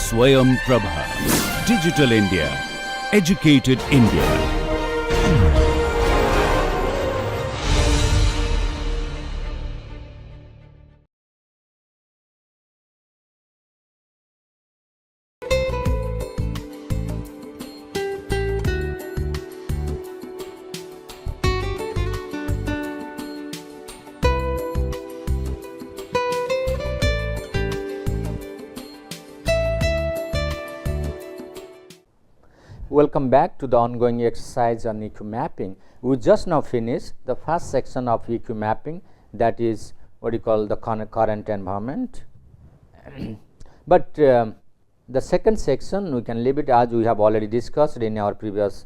Swayam Prabha. Digital India. Educated India. Welcome back to the ongoing exercise on EQ mapping. We just now finished the first section of EQ mapping, that is what you call the current environment. But the second section we can leave it as we have already discussed in our previous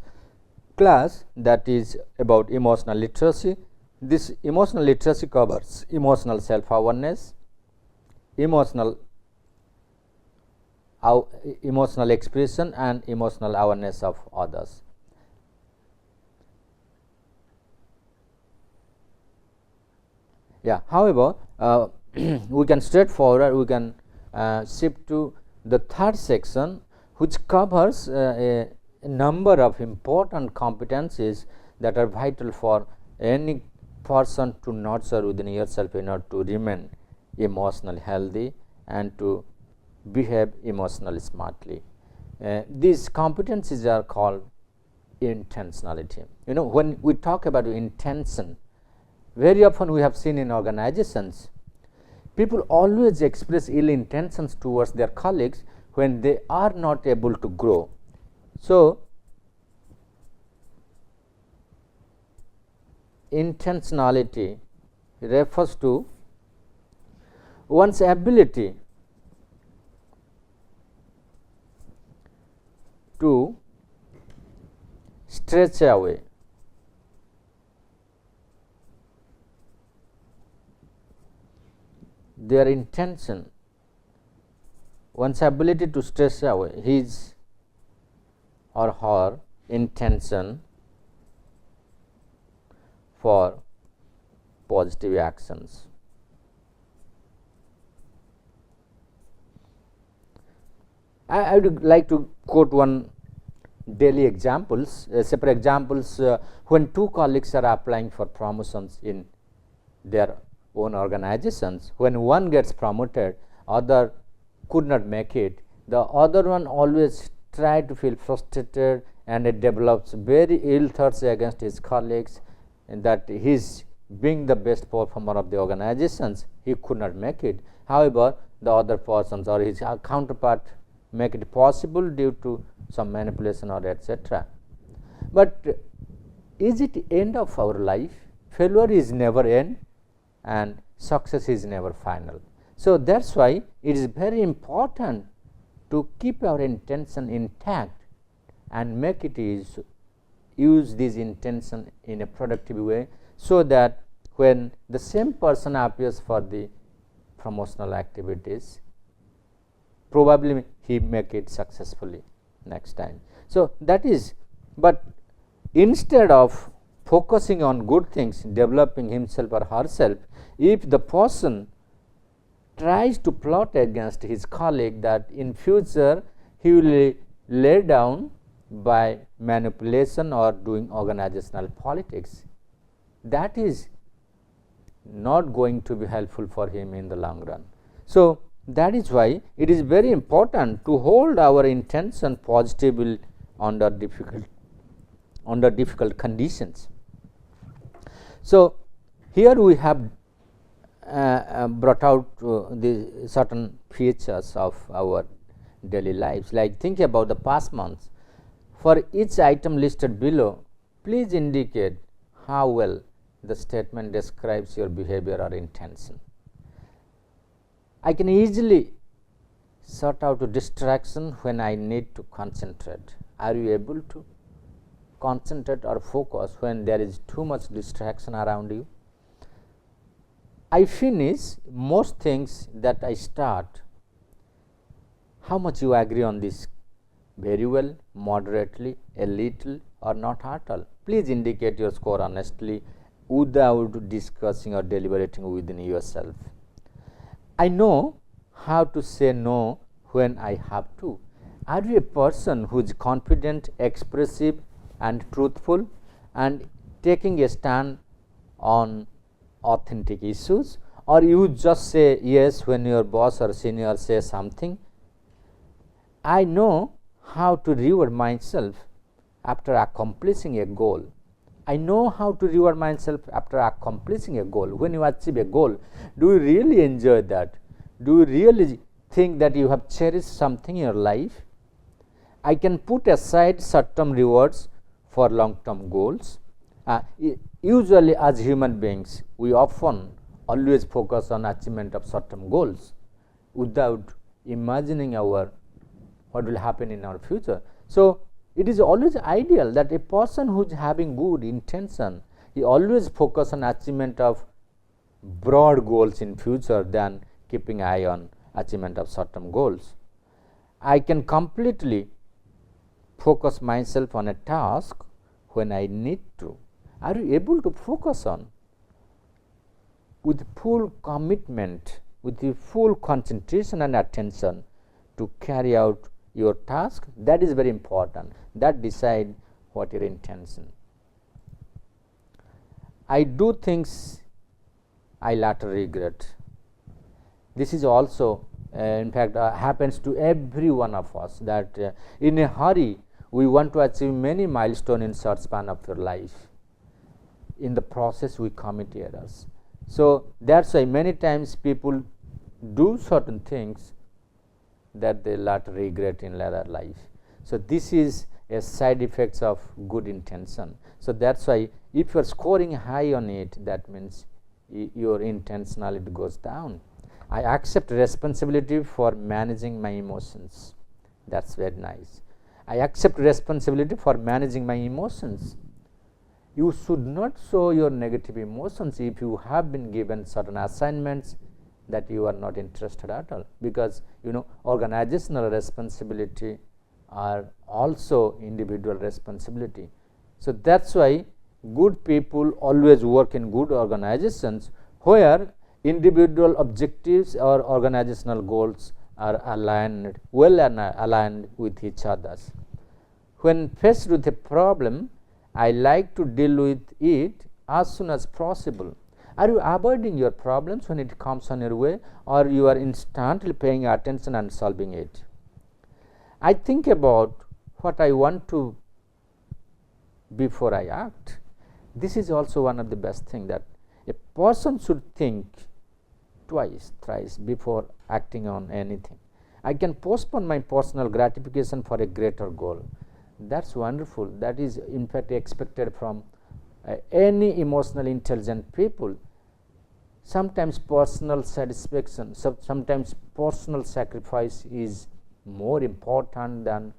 class, that is about emotional literacy. This emotional literacy covers emotional self-awareness, emotional expression and emotional awareness of others. However, we can straightforward, we can shift to the third section, which covers a number of important competencies that are vital for any person to nurture within yourself in order to remain emotionally healthy and to behave emotionally smartly. These competencies are called intentionality. You know, when we talk about intention, very often we have seen in organizations, people always express ill intentions towards their colleagues when they are not able to grow. So, intentionality refers to one's ability to stretch away their intention, one's ability to stretch away his or her intention for positive actions. I would like to quote one daily examples, separate examples when two colleagues are applying for promotions in their own organizations. When one gets promoted, other could not make it, the other one always try to feel frustrated and it develops very ill thoughts against his colleagues, and that he is being the best performer of the organizations, he could not make it. However, the other persons or his counterpart make it possible due to some manipulation or etc. But is it end of our life? Failure is never end and success is never final. So, that is why it is very important to keep our intention intact and make it use this intention in a productive way, so that when the same person appears for the promotional activities, probably he make it successfully next time. So, that is, but instead of focusing on good things, developing himself or herself, if the person tries to plot against his colleague that in future he will lay down by manipulation or doing organizational politics, that is not going to be helpful for him in the long run. So, that is why it is very important to hold our intention positively under difficult conditions. So, here we have brought out the certain features of our daily lives, like think about the past months. For each item listed below, please indicate how well the statement describes your behavior or intention. I can easily sort out a distraction when I need to concentrate. Are you able to concentrate or focus when there is too much distraction around you? I finish most things that I start. How much you agree on this? Very well, moderately, a little, or not at all? Please indicate your score honestly without discussing or deliberating within yourself. I know how to say no when I have to? Are you a person who is confident, expressive, and truthful, and taking a stand on authentic issues? Or you just say yes when your boss or senior says something? I know how to reward myself after accomplishing a goal. I know how to reward myself after accomplishing a goal. When you achieve a goal, do you really enjoy that? Do you really think that you have cherished something in your life? I can put aside short-term rewards for long-term goals. Usually as human beings, we often always focus on achievement of short-term goals without imagining what will happen in our future. So it is always ideal that a person who is having good intention, he always focus on achievement of broad goals in future than keeping eye on achievement of short-term goals. I can completely focus myself on a task when I need to. Are you able to focus on with full commitment, with the full concentration and attention to carry out your task? That is very important. That decide what your intention. I do things I later regret. This is also in fact happens to every one of us, that in a hurry we want to achieve many milestones in short span of your life. In the process we commit errors. So that's why many times people do certain things that they later regret in later life. So this is a side effects of good intention. So that's why if you are scoring high on it, that means your intentionality goes down. I accept responsibility for managing my emotions. That's very nice. I accept responsibility for managing my emotions. You should not show your negative emotions if you have been given certain assignments that you are not interested at all, because organizational responsibility are also individual responsibility. So that's why good people always work in good organizations where individual objectives or organizational goals are aligned, well aligned with each others. When faced with a problem, I like to deal with it as soon as possible. Are you avoiding your problems when it comes on your way, or you are instantly paying attention and solving it? I think about what I want to before I act. This is also one of the best things, that a person should think twice, thrice before acting on anything. I can postpone my personal gratification for a greater goal. That's wonderful. That is in fact expected from any emotionally intelligent people. Sometimes personal satisfaction, sometimes personal sacrifice is more important than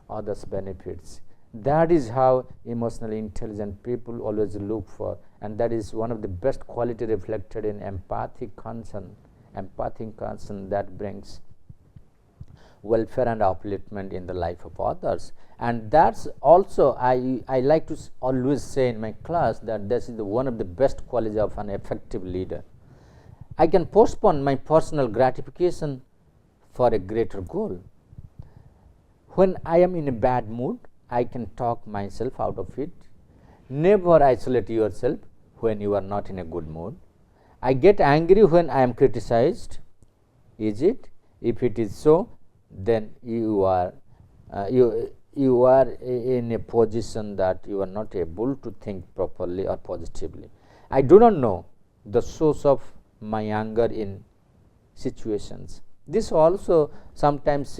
others' benefits. That is how emotionally intelligent people always look for, and that is one of the best quality reflected in empathic concern that brings welfare and upliftment in the life of others. And that's also I like to always say in my class that this is one of the best qualities of an effective leader. I can postpone my personal gratification for a greater goal. When I am in a bad mood, I can talk myself out of it. Never isolate yourself when you are not in a good mood. I get angry when I am criticized. Is it? If it is so, then you are in a position that you are not able to think properly or positively. I do not know the source of my anger in situations. This also sometimes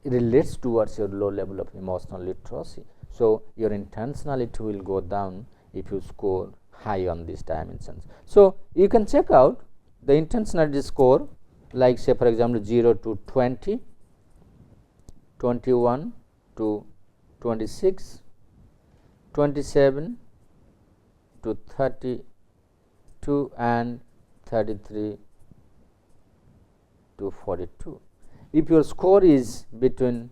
relates towards your low level of emotional literacy. So your intentionality will go down if you score high on these dimensions. So you can check out the intentionality score, like say for example 0 to 20, 21 to 26, 27 to 32 and 33 to 42. If your score is between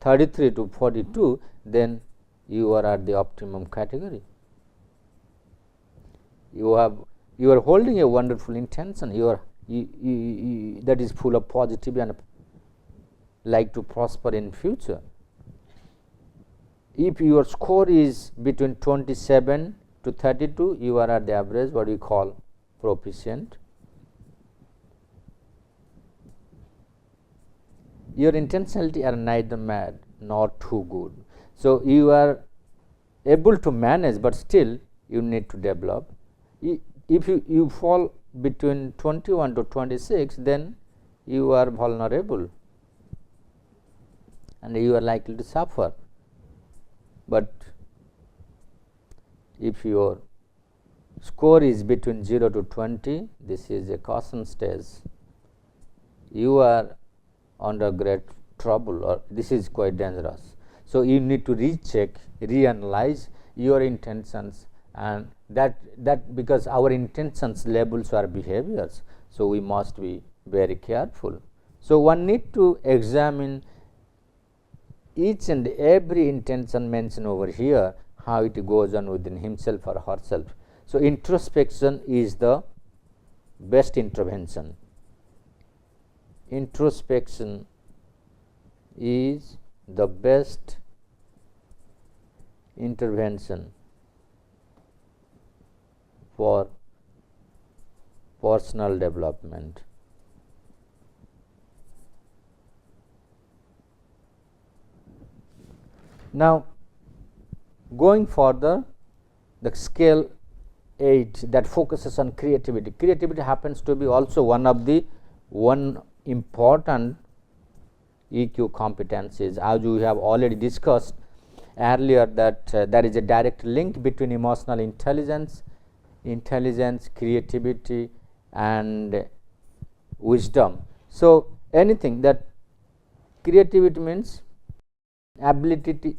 33 to 42, then you are at the optimum category. You are holding a wonderful intention. That is full of positivity like to prosper in future. If your score is between 27 to 32, you are at the average, what we call proficient. Your intentionality are neither mad nor too good. So you are able to manage, but still you need to develop. If you fall between 21 to 26, then you are vulnerable and you are likely to suffer. But if your score is between 0 to 20, this is a caution stage. You are under great trouble, or this is quite dangerous. So you need to recheck, reanalyze your intentions, and that because our intentions labels our behaviors, so we must be very careful. So one need to examine each and every intention mentioned over here, how it goes on within himself or herself. So introspection is the best intervention. Introspection is the best intervention for personal development. Now, going further, the scale 8 that focuses on creativity. Creativity happens to be also one important EQ competencies, as we have already discussed earlier, that there is a direct link between emotional intelligence, creativity, and wisdom. So anything that creativity means ability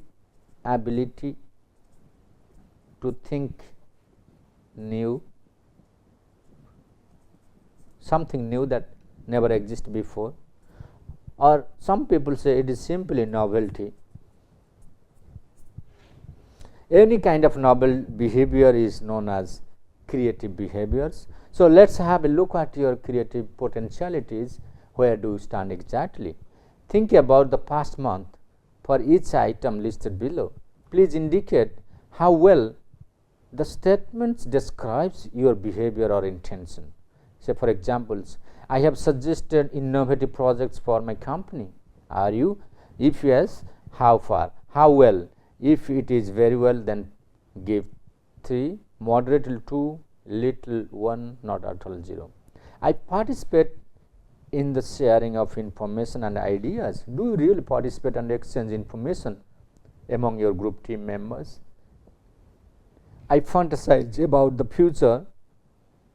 to think new, something new that never existed before, or some people say it is simply novelty. Any kind of novel behavior is known as creative behaviors. So let's have a look at your creative potentialities. Where do you stand exactly? Think about the past month for each item listed below. Please indicate how well the statements describes your behavior or intention. Say for examples, I have suggested innovative projects for my company. Are you? If yes, how far? How well? If it is very well, then give 3, moderately 2, little 1, not at all 0. I participate in the sharing of information and ideas. Do you really participate and exchange information among your group team members? I fantasize about the future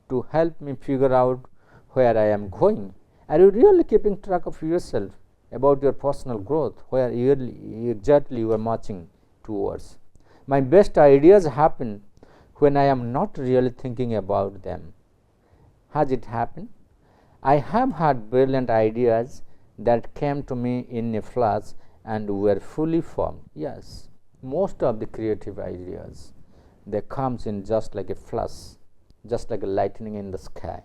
to help me figure out where I am going. Are you really keeping track of yourself, about your personal growth, where exactly you are marching towards? My best ideas happen when I am not really thinking about them. Has it happened? I have had brilliant ideas that came to me in a flash and were fully formed. Yes, most of the creative ideas, they comes in just like a flash, just like a lightning in the sky.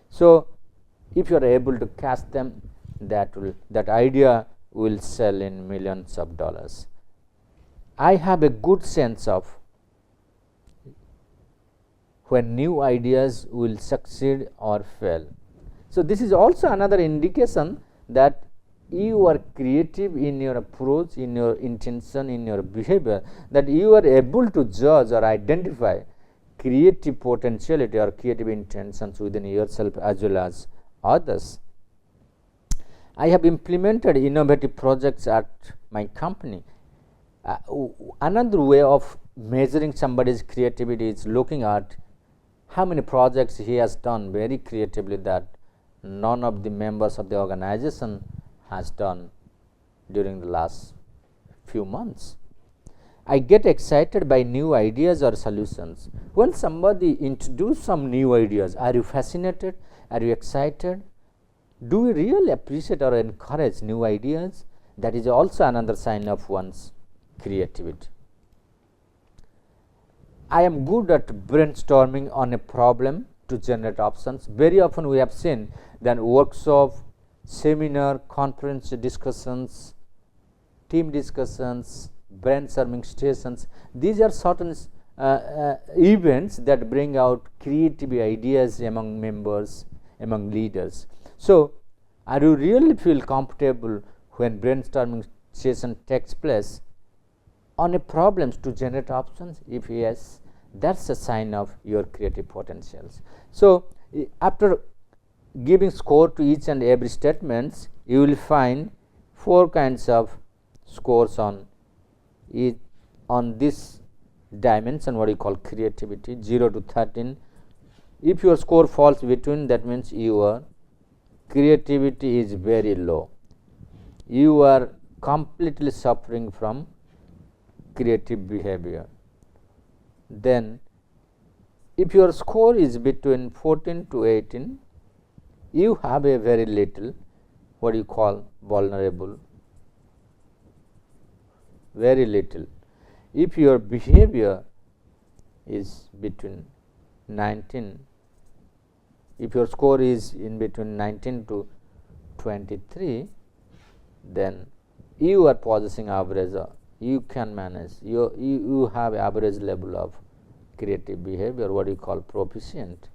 So if you are able to catch them, that idea will sell in millions of dollars. I have a good sense of when new ideas will succeed or fail. So this is also another indication that you are creative in your approach, in your intention, in your behavior, that you are able to judge or identify creative potentiality or creative intentions within yourself as well as others. I have implemented innovative projects at my company. Another way of measuring somebody's creativity is looking at how many projects he has done very creatively that none of the members of the organization has done during the last few months. I get excited by new ideas or solutions. When somebody introduces some new ideas, are you fascinated? Are you excited? Do you really appreciate or encourage new ideas? That is also another sign of one's creativity. I am good at brainstorming on a problem to generate options. Very often we have seen that workshop, seminar, conference discussions, team discussions, brainstorming stations. These are certain events that bring out creative ideas among members, among leaders. So, are you really feel comfortable when brainstorming session takes place on a problems to generate options? If yes, that's a sign of your creative potentials. So, after giving score to each and every statements, you will find 4 kinds of scores on this dimension, what you call creativity, 0 to 13. If your score falls between, that means your creativity is very low. You are completely suffering from creative behavior. Then if your score is between 14 to 18, you have a very little, what you call vulnerable, very little. If your behavior is between 19, if your score is in between 19 to 23, then you are possessing average, you can manage, you have average level of creative behavior, what you call proficient.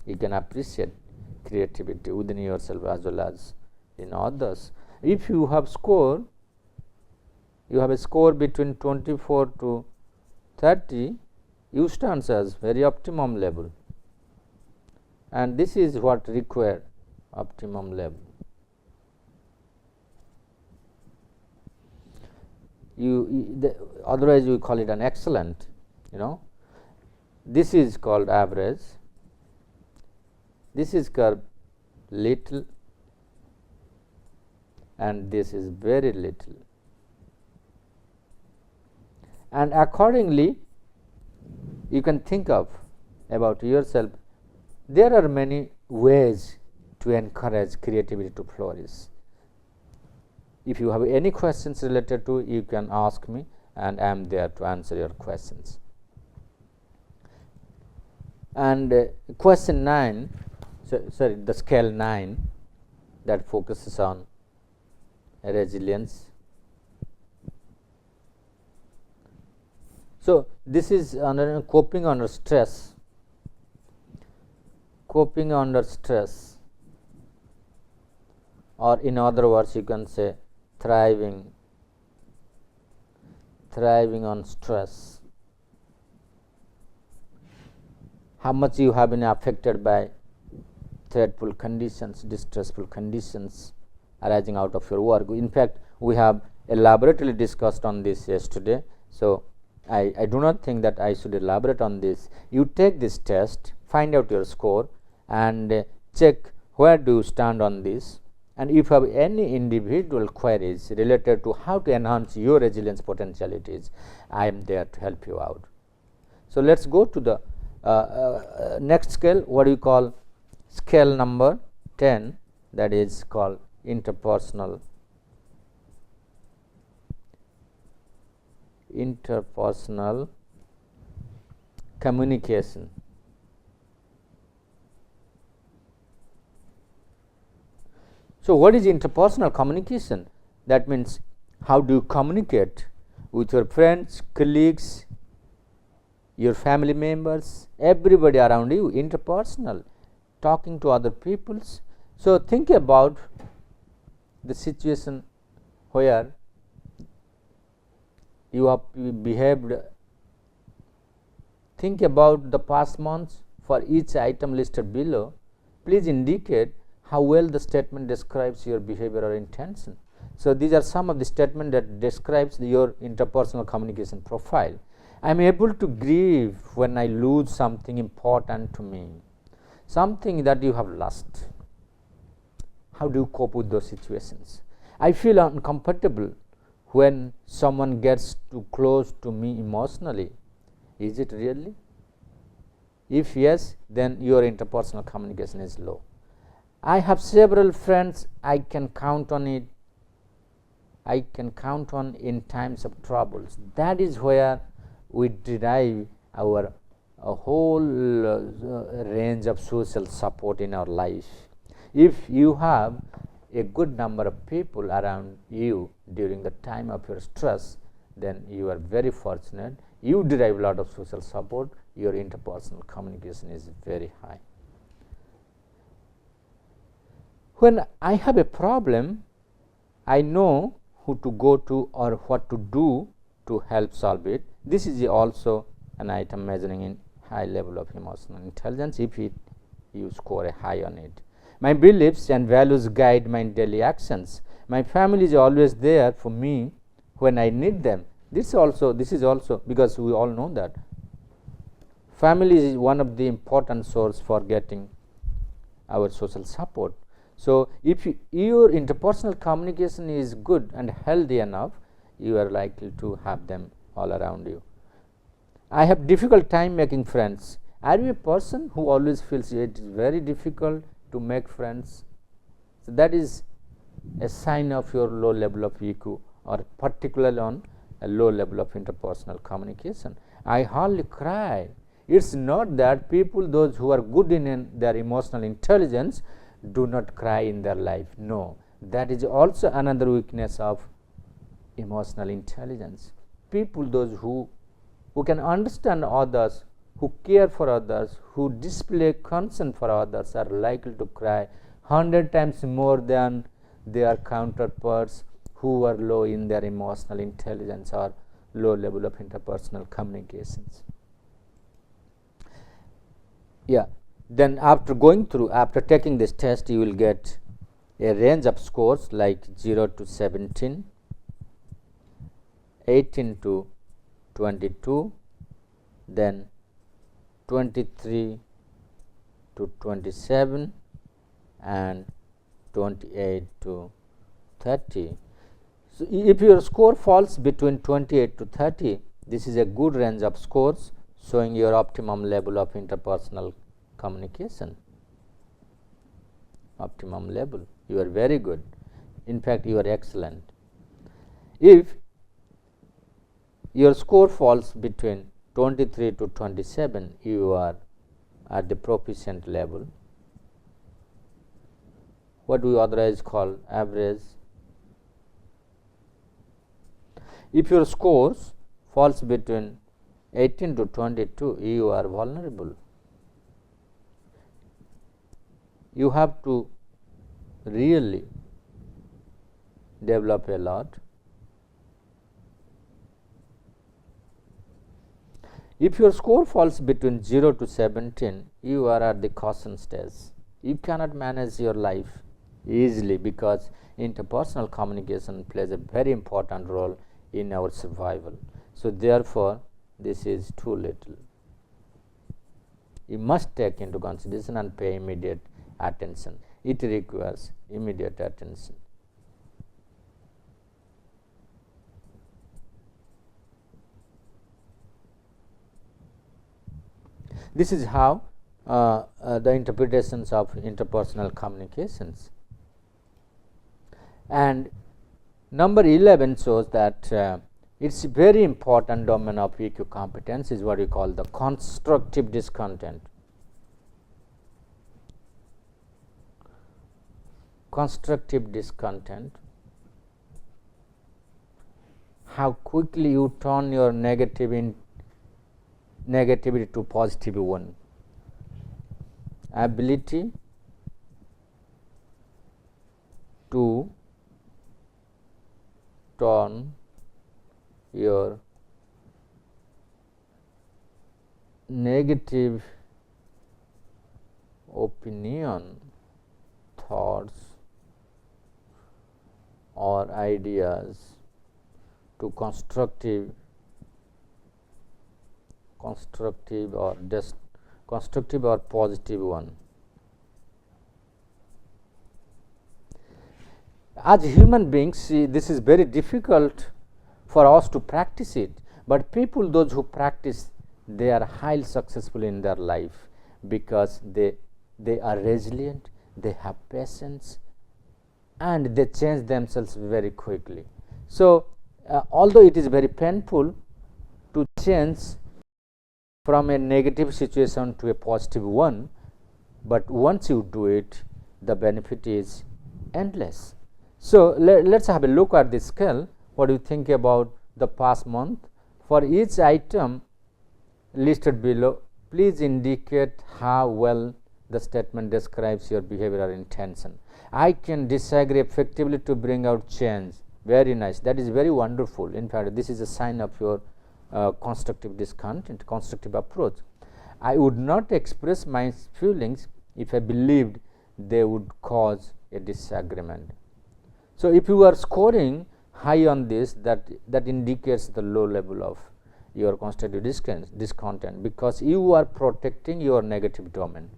You can appreciate creativity within yourself as well as in others. If you have score, you have a score between 24 to 30, you stands as very optimum level, and this is what require optimum level. Otherwise you call it an excellent, This is called average, this is called little, and this is very little. And accordingly, you can think of about yourself. There are many ways to encourage creativity to flourish. If you have any questions related to, you can ask me, and I am there to answer your questions. And question 9, the scale 9, that focuses on resilience. So, this is under coping under stress. Coping under stress, or in other words, you can say thriving on stress. How much you have been affected by threatful conditions, distressful conditions arising out of your work. In fact, we have elaborately discussed on this yesterday. So, I do not think that I should elaborate on this. You take this test, find out your score, and check where do you stand on this. And if you have any individual queries related to how to enhance your resilience potentialities, I am there to help you out. So, let us go to the next scale, what you call scale number 10, that is called interpersonal communication. So, what is interpersonal communication? That means how do you communicate with your friends, colleagues, your family members, everybody around you, interpersonal, talking to other peoples. So, think about the situation where you have behaved. Think about the past months. For each item listed below, please indicate how well the statement describes your behavior or intention. So, these are some of the statements that describes your interpersonal communication profile. I am able to grieve when I lose something important to me, something that you have lost. How do you cope with those situations? I feel uncomfortable when someone gets too close to me emotionally. Is it really? If yes, then your interpersonal communication is low. I have several friends I can count on in times of troubles. That is where we derive our whole range of social support in our life. If you have a good number of people around you during the time of your stress, then you are very fortunate. You derive a lot of social support. Your interpersonal communication is very high. When I have a problem, I know who to go to or what to do to help solve it. This is also an item measuring in high level of emotional intelligence if you score a high on it. My beliefs and values guide my daily actions. My family is always there for me when I need them. This is also because we all know that family is one of the important source for getting our social support. So if your interpersonal communication is good and healthy enough, you are likely to have them all around you. I have difficult time making friends. Are you a person who always feels it is very difficult to make friends? So that is a sign of your low level of EQ, or particularly on a low level of interpersonal communication. I hardly cry. It's not that people, those who are good in their emotional intelligence, do not cry in their life. No, that is also another weakness of emotional intelligence. People, those who can understand others, who care for others, who display concern for others, are likely to cry 100 times more than their counterparts who are low in their emotional intelligence or low level of interpersonal communications. Yeah. Then after taking this test, you will get a range of scores like 0 to 17, 18 to 22, then 23 to 27, and 28 to 30. So if your score falls between 28 to 30, this is a good range of scores showing your optimum level of interpersonal communication. Optimum level, you are very good. In fact, you are excellent. If your score falls between 23 to 27, you are at the proficient level. What we otherwise call average. If your scores falls between 18 to 22, you are vulnerable. You have to really develop a lot. If your score falls between 0 to 17, you are at the caution stage. You cannot manage your life easily because interpersonal communication plays a very important role in our survival. So therefore, this is too little. You must take into consideration and pay immediate attention. It requires immediate attention. This is how the interpretations of interpersonal communications. And number 11 shows that it's a very important domain of EQ competence is what we call the constructive discontent. Constructive discontent, how quickly you turn your negativity to positive one. Ability to turn your negative opinion, thoughts, or ideas to constructive or positive one. As human beings, this is very difficult for us to practice it, but people, those who practice, they are highly successful in their life because they are resilient, they have patience, and they change themselves very quickly. So although it is very painful to change from a negative situation to a positive one, but once you do it, the benefit is endless. So, let us have a look at this scale. What do you think about the past month? For each item listed below, please indicate how well the statement describes your behavior or intention. I can disagree effectively to bring out change. Very nice. That is very wonderful. In fact, this is a sign of your constructive discontent, constructive approach. I would not express my feelings if I believed they would cause a disagreement. So, if you are scoring high on this, that indicates the low level of your constructive discontent, because you are protecting your negative domain.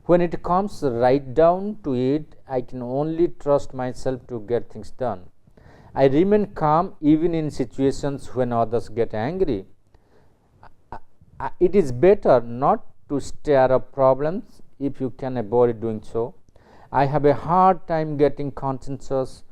When it comes right down to it, I can only trust myself to get things done. I remain calm even in situations when others get angry. It is better not to stir up problems if you can avoid doing so. I have a hard time getting consensus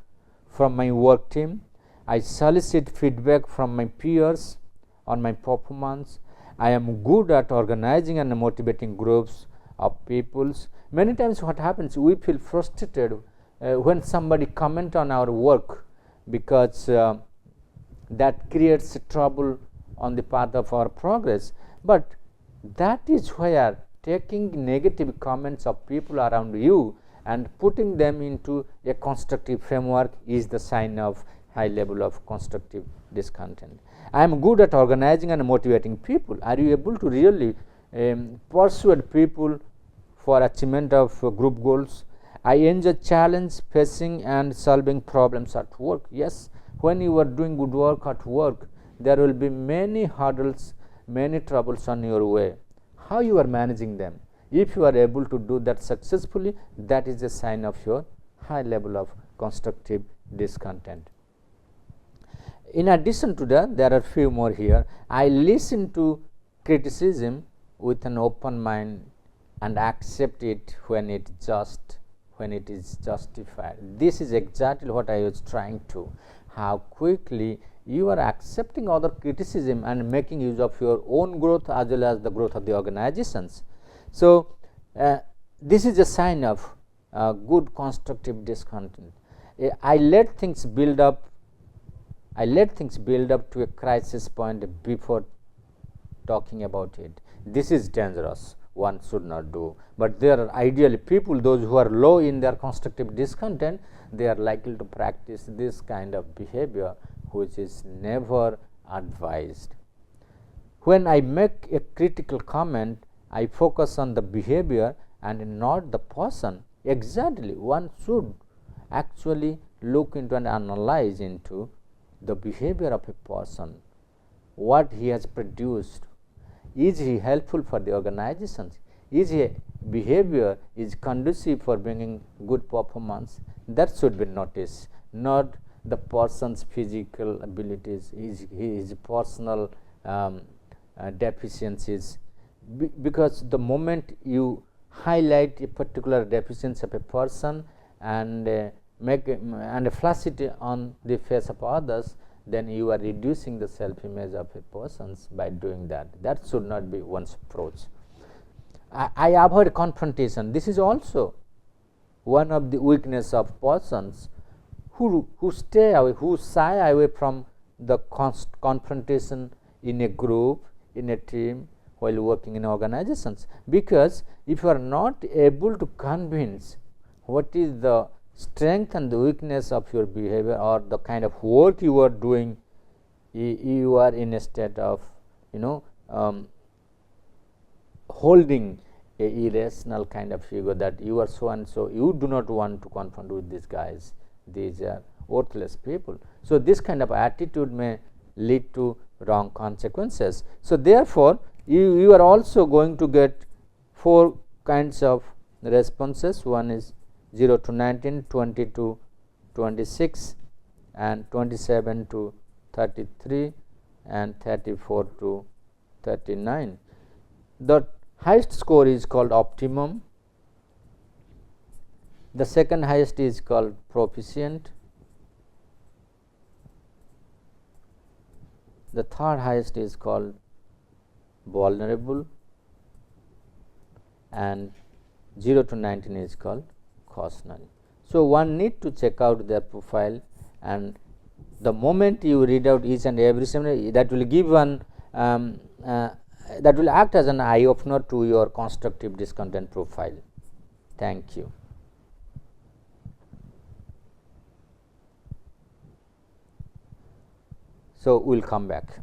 from my work team. I solicit feedback from my peers on my performance. I am good at organizing and motivating groups of peoples. Many times what happens, we feel frustrated when somebody comment on our work, because that creates trouble on the path of our progress. But that is where taking negative comments of people around you and putting them into a constructive framework is the sign of high level of constructive discontent. I am good at organizing and motivating people. Are you able to really persuade people for achievement of group goals? I enjoy challenge, facing and solving problems at work. Yes, when you are doing good work at work, there will be many hurdles, many troubles on your way. How you are managing them? If you are able to do that successfully, that is a sign of your high level of constructive discontent. In addition to that, there are few more here. I listen to criticism with an open mind and accept it when it is justified. This is exactly what I was trying to. How quickly you are accepting other criticism and making use of your own growth as well as the growth of the organizations. So, this is a sign of good constructive discontent. I let things build up to a crisis point before talking about it. This is dangerous. One should not do. But there are ideally people, those who are low in their constructive discontent, they are likely to practice this kind of behavior, which is never advised. When I make a critical comment, I focus on the behavior and not the person. Exactly, one should actually look into and analyze into the behavior of a person, what he has produced. Is he helpful for the organizations? Is his behavior is conducive for bringing good performance? That should be noticed, not the person's physical abilities, his personal deficiencies. Because the moment you highlight a particular deficiency of a person and flash it on the face of others, then you are reducing the self-image of a person by doing that. That should not be one's approach. I avoid confrontation. This is also one of the weakness of persons who stay away, who shy away from the confrontation in a group, in a team, while working in organizations. Because if you are not able to convince what is the strength and the weakness of your behavior or the kind of work you are doing, you are in a state of holding a irrational kind of ego that you are so and so, you do not want to confront with these guys, these are worthless people. So, this kind of attitude may lead to wrong consequences. So, therefore, you are also going to get 4 kinds of responses. One is 0 to 19, 20 to 26 and 27 to 33 and 34 to 39. The highest score is called optimum, the second highest is called proficient, the third highest is called vulnerable, and 0 to 19 is called cautionary. So, one need to check out their profile, and the moment you read out each and every seminar, that will give one that will act as an eye opener to your constructive discontent profile. Thank you. So, we will come back.